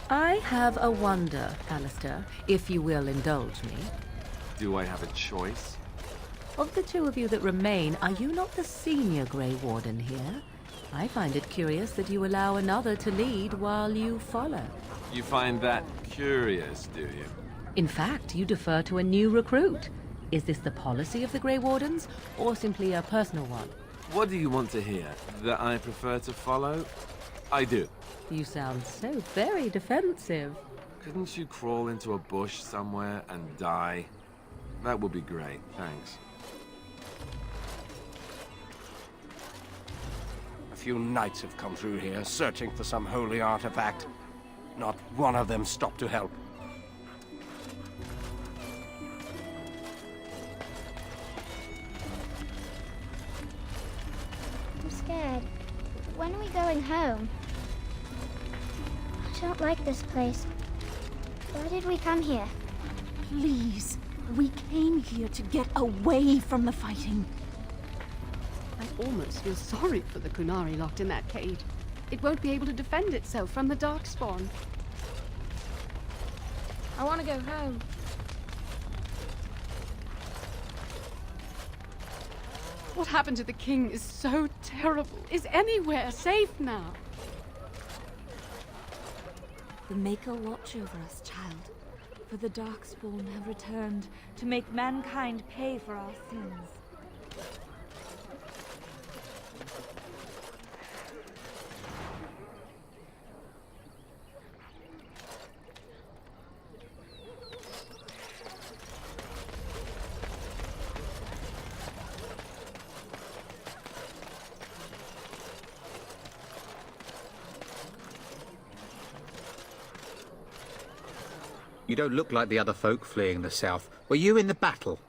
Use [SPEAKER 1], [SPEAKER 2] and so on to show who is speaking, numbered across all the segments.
[SPEAKER 1] I have a wonder, Alistair, if you will indulge me.
[SPEAKER 2] Do I have a choice?
[SPEAKER 1] Of the two of you that remain, are you not the senior Grey Warden here? I find it curious that you allow another to lead while you follow.
[SPEAKER 2] You find that curious, do you?
[SPEAKER 1] In fact, you defer to a new recruit. Is this the policy of the Grey Wardens, or simply a personal one?
[SPEAKER 2] What do you want to hear? That I prefer to follow? I do.
[SPEAKER 1] You sound so very defensive.
[SPEAKER 2] Couldn't you crawl into a bush somewhere and die? That would be great, thanks.
[SPEAKER 3] A few knights have come through here, searching for some holy artifact. Not one of them stopped to help.
[SPEAKER 4] I'm scared. When are we going home? I don't like this place. Why did we come here?
[SPEAKER 5] Please, we came here to get away from the fighting.
[SPEAKER 6] I almost feel sorry for the Qunari locked in that cage. It won't be able to defend itself from the Darkspawn.
[SPEAKER 4] I want to go home.
[SPEAKER 6] What happened to the king is so terrible. Is anywhere safe now?
[SPEAKER 5] The Maker watch over us, child. For the Darkspawn have returned to make mankind pay for our sins.
[SPEAKER 7] You don't look like the other folk fleeing the south. Were you in the battle?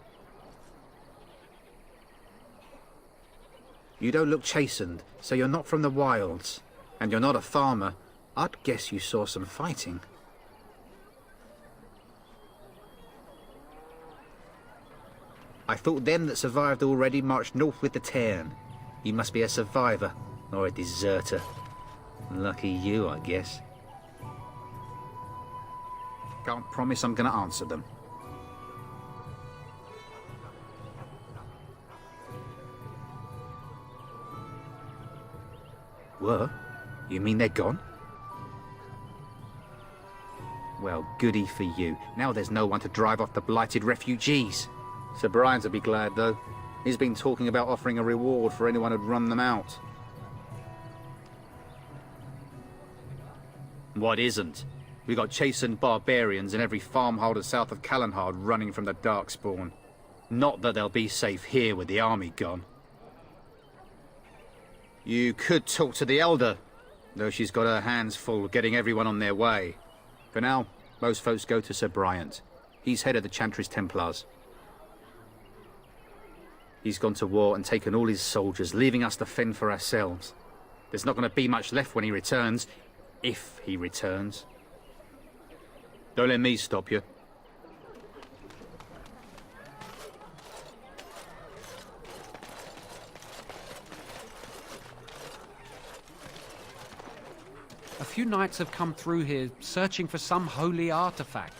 [SPEAKER 7] You don't look chastened, so you're not from the wilds. And you're not a farmer. I'd guess you saw some fighting. I thought them that survived already marched north with the Teyrn. You must be a survivor, or a deserter. Lucky you, I guess. Can't promise I'm going to answer them. Were? You mean they're gone? Well, goody for you. Now there's no one to drive off the blighted refugees. Sir Brian's will be glad, though. He's been talking about offering a reward for anyone who'd run them out. What isn't? We got chastened barbarians in every farmholder south of Callanhard running from the Darkspawn. Not that they'll be safe here with the army gone. You could talk to the Elder, though she's got her hands full getting everyone on their way. For now, most folks go to Sir Brian. He's head of the Chantry's Templars. He's gone to war and taken all his soldiers, leaving us to fend for ourselves. There's not going to be much left when he returns, if he returns. Don't let me stop you.
[SPEAKER 8] A few knights have come through here searching for some holy artifact.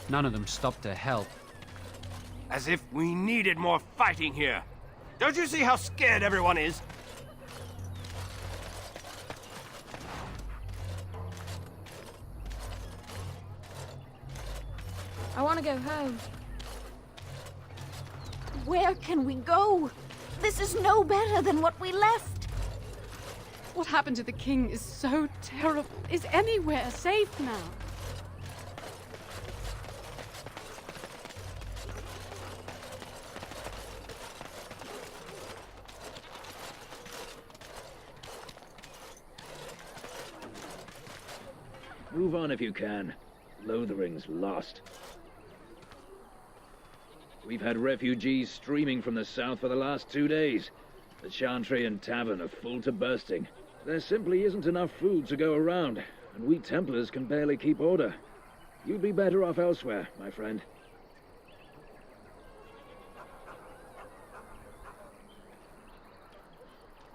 [SPEAKER 8] None of them stopped to help.
[SPEAKER 3] As if we needed more fighting here. Don't you see how scared everyone is?
[SPEAKER 4] I want to go home.
[SPEAKER 5] Where can we go? This is no better than what we left.
[SPEAKER 6] What happened to the king is so terrible. Is anywhere safe now?
[SPEAKER 9] Move on if you can. Lothering's lost. We've had refugees streaming from the south for the last 2 days. The Chantry and tavern are full to bursting. There simply isn't enough food to go around, and we Templars can barely keep order. You'd be better off elsewhere, my friend.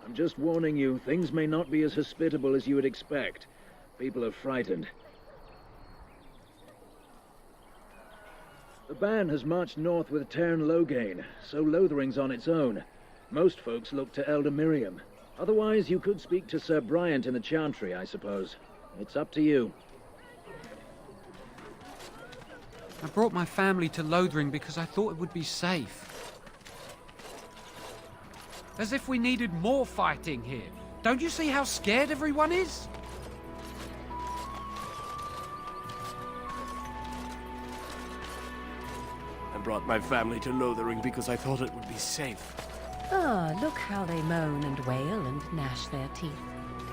[SPEAKER 9] I'm just warning you, things may not be as hospitable as you would expect. People are frightened. The band has marched north with Teyrn Loghain, so Lothering's on its own. Most folks look to Elder Miriam. Otherwise, you could speak to Sir Bryant in the Chantry, I suppose. It's up to you.
[SPEAKER 8] I brought my family to Lothering because I thought it would be safe. As if we needed more fighting here. Don't you see how scared everyone is?
[SPEAKER 3] I brought my family to Lothering because I thought it would be safe.
[SPEAKER 1] Ah, look how they moan and wail and gnash their teeth.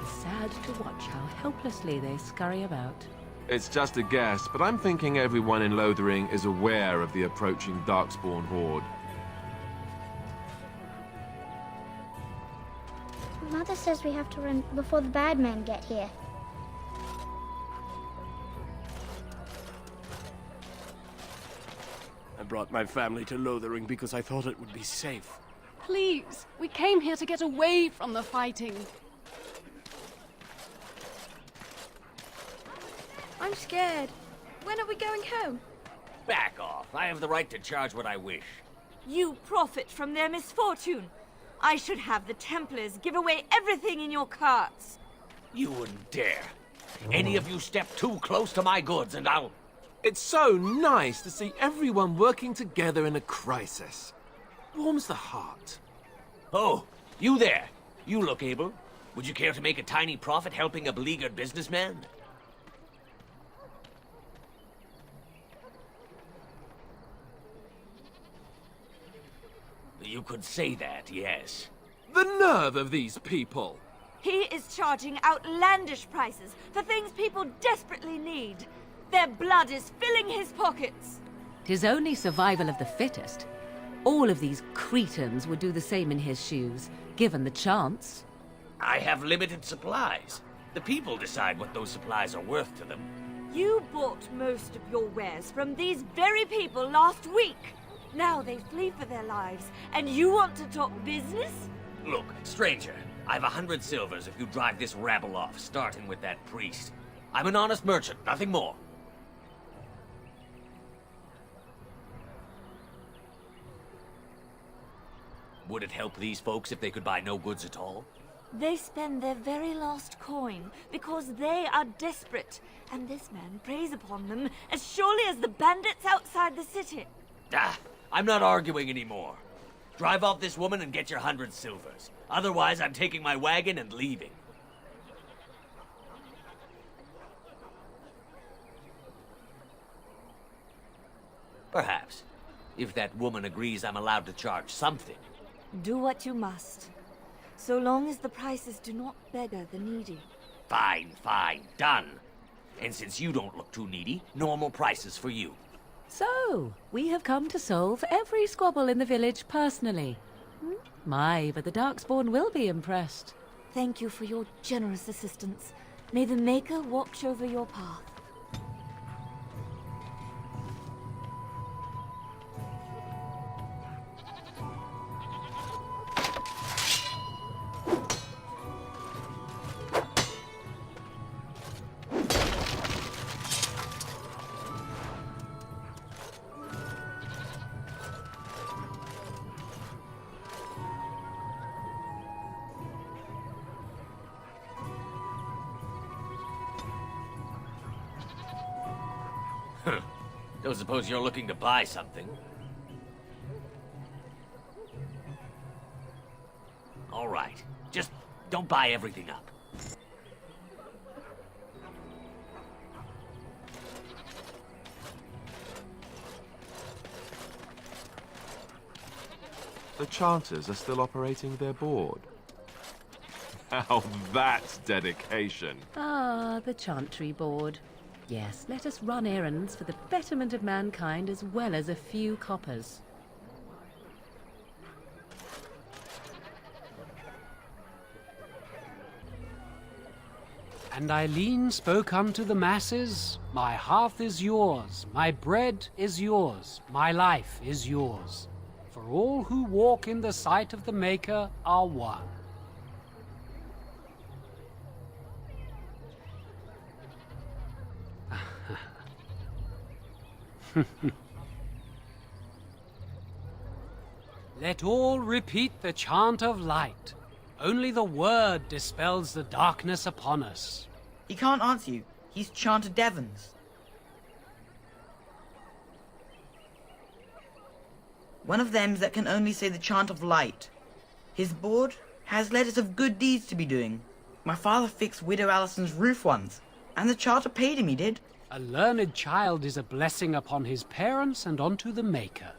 [SPEAKER 1] It's sad to watch how helplessly they scurry about.
[SPEAKER 2] It's just a guess, but I'm thinking everyone in Lothering is aware of the approaching Darkspawn horde.
[SPEAKER 4] Mother says we have to run before the bad men get here.
[SPEAKER 3] I brought my family to Lothering because I thought it would be safe.
[SPEAKER 6] Please, we came here to get away from the fighting.
[SPEAKER 5] I'm scared. When are we going home?
[SPEAKER 10] Back off. I have the right to charge what I wish.
[SPEAKER 5] You profit from their misfortune. I should have the Templars give away everything in your carts.
[SPEAKER 10] You wouldn't dare. Any of you step too close to my goods and I'll...
[SPEAKER 2] It's so nice to see everyone working together in a crisis. Warms the heart.
[SPEAKER 10] Oh, you there. You look able. Would you care to make a tiny profit helping a beleaguered businessman? You could say that, yes.
[SPEAKER 2] The nerve of these people!
[SPEAKER 5] He is charging outlandish prices for things people desperately need. Their blood is filling his pockets.
[SPEAKER 1] 'Tis only survival of the fittest. All of these cretins would do the same in his shoes, given the chance.
[SPEAKER 10] I have limited supplies. The people decide what those supplies are worth to them.
[SPEAKER 5] You bought most of your wares from these very people last week. Now they flee for their lives, and you want to talk business?
[SPEAKER 10] Look, stranger, I've 100 silvers if you drive this rabble off, starting with that priest. I'm an honest merchant, nothing more. Would it help these folks if they could buy no goods at all?
[SPEAKER 5] They spend their very last coin because they are desperate, and this man preys upon them as surely as the bandits outside the city.
[SPEAKER 10] Ah, I'm not arguing anymore. Drive off this woman and get your 100 silvers. Otherwise, I'm taking my wagon and leaving. Perhaps. If that woman agrees I'm allowed to charge something.
[SPEAKER 5] Do what you must, so long as the prices do not beggar the needy.
[SPEAKER 10] Fine, fine, done. And since you don't look too needy, normal prices for you.
[SPEAKER 1] So, we have come to solve every squabble in the village personally. My, but the Darkspawn will be impressed.
[SPEAKER 5] Thank you for your generous assistance. May the Maker watch over your path.
[SPEAKER 10] Don't suppose you're looking to buy something? All right. Just don't buy everything up.
[SPEAKER 2] The Chanters are still operating their board. Now that's dedication.
[SPEAKER 1] Ah, the Chantry board. Yes, let us run errands for the betterment of mankind as well as a few coppers.
[SPEAKER 8] And Eileen spoke unto the masses, my hearth is yours, my bread is yours, my life is yours. For all who walk in the sight of the Maker are one. Let all repeat the chant of light. Only the word dispels the darkness upon us.
[SPEAKER 11] He can't answer you. He's chanted Devons. One of them's that can only say the chant of light. His board has letters of good deeds to be doing. My father fixed Widow Allison's roof once, and the charter paid him, he did.
[SPEAKER 8] A learned child is a blessing upon his parents and onto the Maker.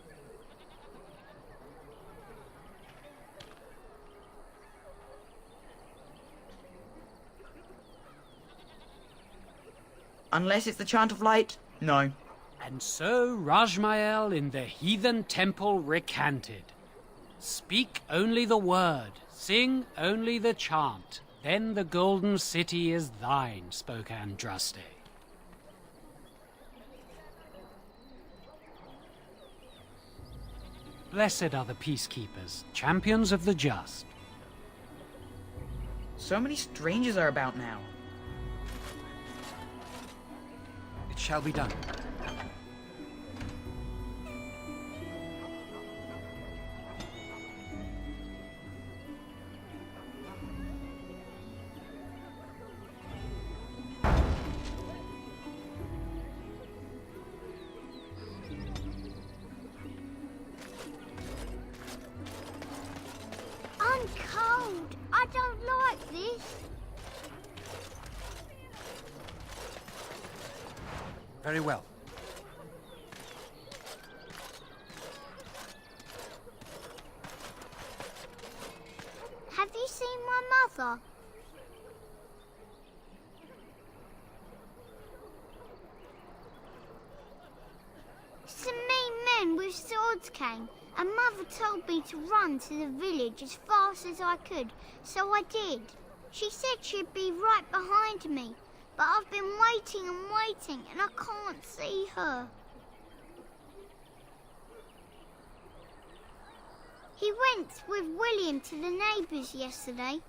[SPEAKER 11] Unless it's the chant of light, no.
[SPEAKER 8] And so Rajmael in the heathen temple recanted. Speak only the word, sing only the chant, then the golden city is thine, spoke Andraste. Blessed are the peacekeepers, champions of the just.
[SPEAKER 11] So many strangers are about now.
[SPEAKER 3] It shall be done.
[SPEAKER 4] I'm cold. I don't like this.
[SPEAKER 3] Very well.
[SPEAKER 4] Have you seen my mother? Some mean men with swords came, and Mother told me to run to the village as fast as I could, so I did. She said she'd be right behind me, but I've been waiting and waiting, and I can't see her. He went with William to the neighbours yesterday,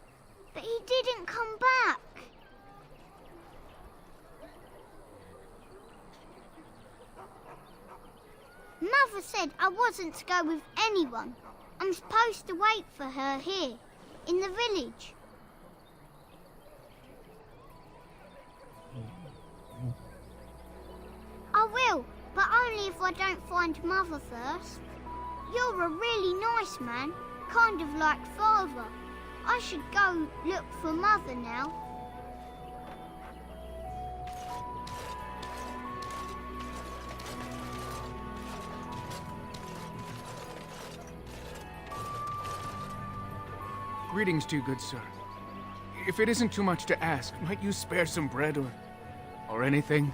[SPEAKER 4] but he didn't come back. Mother said I wasn't to go with anyone. I'm supposed to wait for her here, in the village. I will, but only if I don't find Mother first. You're a really nice man, kind of like Father. I should go look for Mother now.
[SPEAKER 12] Greetings to you, good sir. If it isn't too much to ask, might you spare some bread or anything?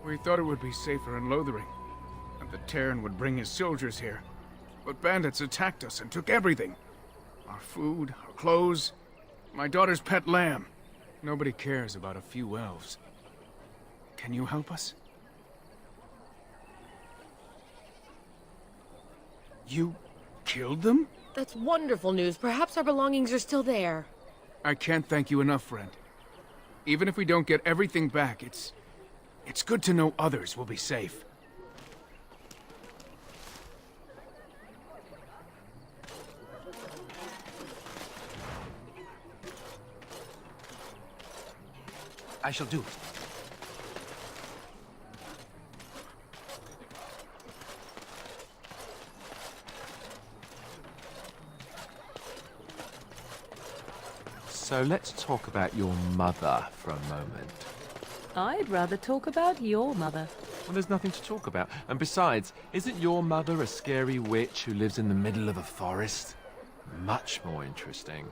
[SPEAKER 12] We thought it would be safer in Lothering, and that Teyrn would bring his soldiers here. But bandits attacked us and took everything. Our food, our clothes, my daughter's pet lamb. Nobody cares about a few elves. Can you help us? You killed them?
[SPEAKER 13] That's wonderful news. Perhaps our belongings are still there.
[SPEAKER 12] I can't thank you enough, friend. Even if we don't get everything back, it's good to know others will be safe.
[SPEAKER 3] I shall do it.
[SPEAKER 2] So let's talk about your mother for a moment.
[SPEAKER 1] I'd rather talk about your mother.
[SPEAKER 2] Well, there's nothing to talk about. And besides, isn't your mother a scary witch who lives in the middle of a forest? Much more interesting.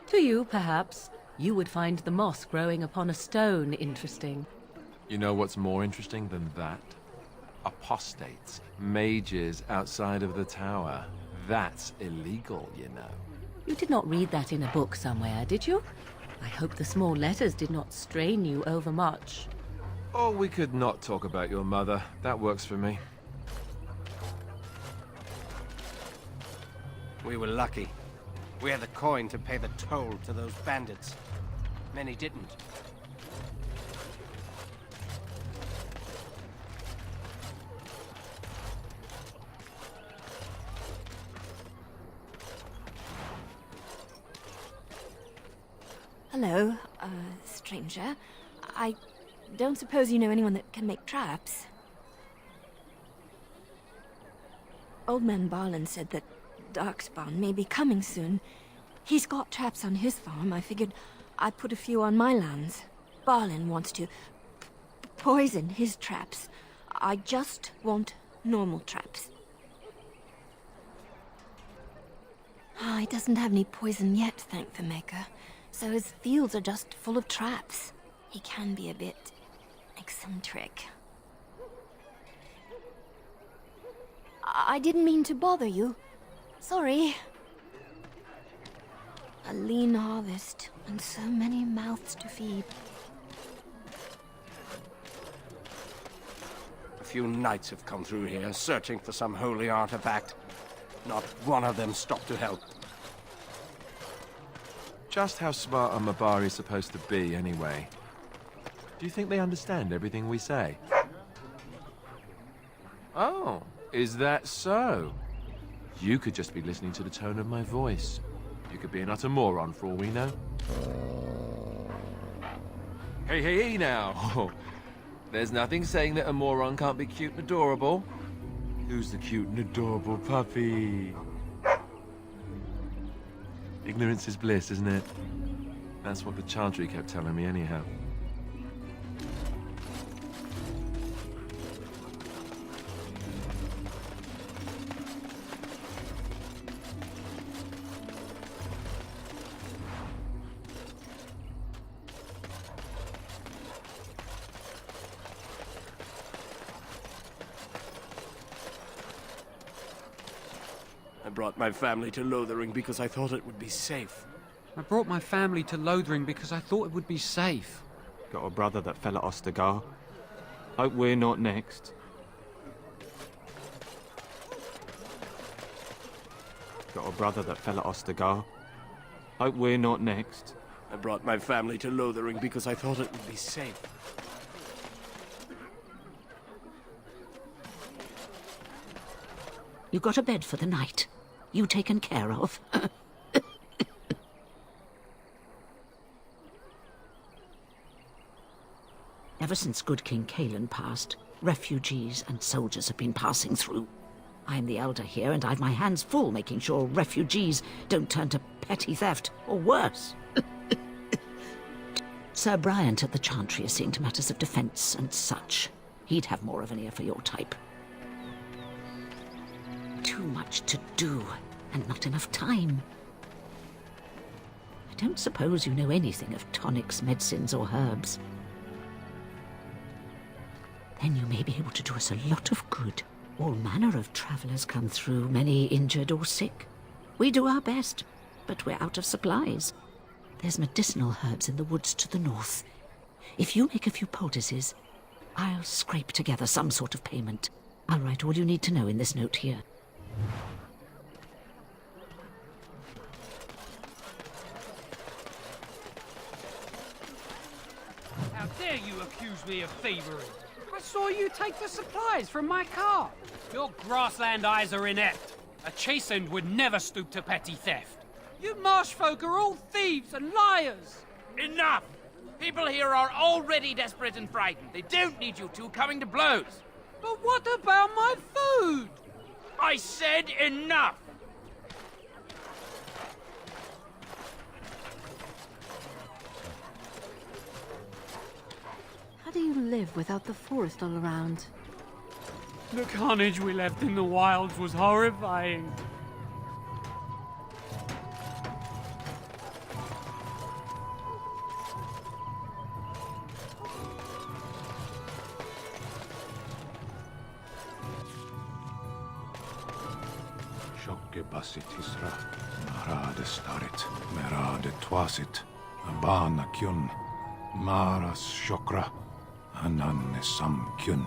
[SPEAKER 1] To you, perhaps. You would find the moss growing upon a stone interesting.
[SPEAKER 2] You know what's more interesting than that? Apostates, mages outside of the tower. That's illegal, you know.
[SPEAKER 1] You did not read that in a book somewhere, did you? I hope the small letters did not strain you overmuch.
[SPEAKER 2] Or we could not talk about your mother. That works for me.
[SPEAKER 3] We were lucky. We had the coin to pay the toll to those bandits. Many didn't.
[SPEAKER 5] Hello, stranger. I don't suppose you know anyone that can make traps? Old man Barlin said that Darkspawn may be coming soon. He's got traps on his farm. I figured I'd put a few on my lands. Barlin wants to poison his traps. I just want normal traps. He doesn't have any poison yet, thank the Maker. So his fields are just full of traps. He can be a bit eccentric. I didn't mean to bother you. Sorry. A lean harvest and so many mouths to feed.
[SPEAKER 3] A few knights have come through here, searching for some holy artifact. Not one of them stopped to help.
[SPEAKER 2] Just how smart are Mabari supposed to be, anyway? Do you think they understand everything we say? Oh, is that so? You could just be listening to the tone of my voice. You could be an utter moron for all we know. Hey now! There's nothing saying that a moron can't be cute and adorable. Who's the cute and adorable puppy? Ignorance is bliss, isn't it? That's what the Chantry kept telling me anyhow.
[SPEAKER 3] I brought my family to Lothering because I thought it would be safe.
[SPEAKER 14] I brought my family to Lothering because I thought it would be safe.
[SPEAKER 15] Got a brother that fell at Ostagar. Hope we're not next. Got a brother that fell at Ostagar. Hope we're not next.
[SPEAKER 3] I brought my family to Lothering because I thought it would be safe.
[SPEAKER 16] You got a bed for the night? You taken care of? Ever since good King Cailan passed, refugees and soldiers have been passing through. I'm the elder here, and I've my hands full making sure refugees don't turn to petty theft, or worse. Sir Bryant at the Chantry is seeing to matters of defence and such. He'd have more of an ear for your type. Too much to do, and not enough time. I don't suppose you know anything of tonics, medicines, or herbs. Then you may be able to do us a lot of good. All manner of travellers come through, many injured or sick. We do our best, but we're out of supplies. There's medicinal herbs in the woods to the north. If you make a few poultices, I'll scrape together some sort of payment. I'll write all you need to know in this note here.
[SPEAKER 8] How dare you accuse me of thievery? I saw you take the supplies from my car. Your grassland eyes are inept. A chastened would never stoop to petty theft. You marsh folk are all thieves and liars.
[SPEAKER 17] Enough! People here are already desperate and frightened. They don't need you two coming to blows.
[SPEAKER 8] But what about my food?
[SPEAKER 17] I said enough!
[SPEAKER 1] How do you live without the forest all around?
[SPEAKER 8] The carnage we left in the wilds was horrifying.
[SPEAKER 18] Shokke basit hisra, marade starit, merade twasit, abana kyun, maras shokra, ananne sam kyun.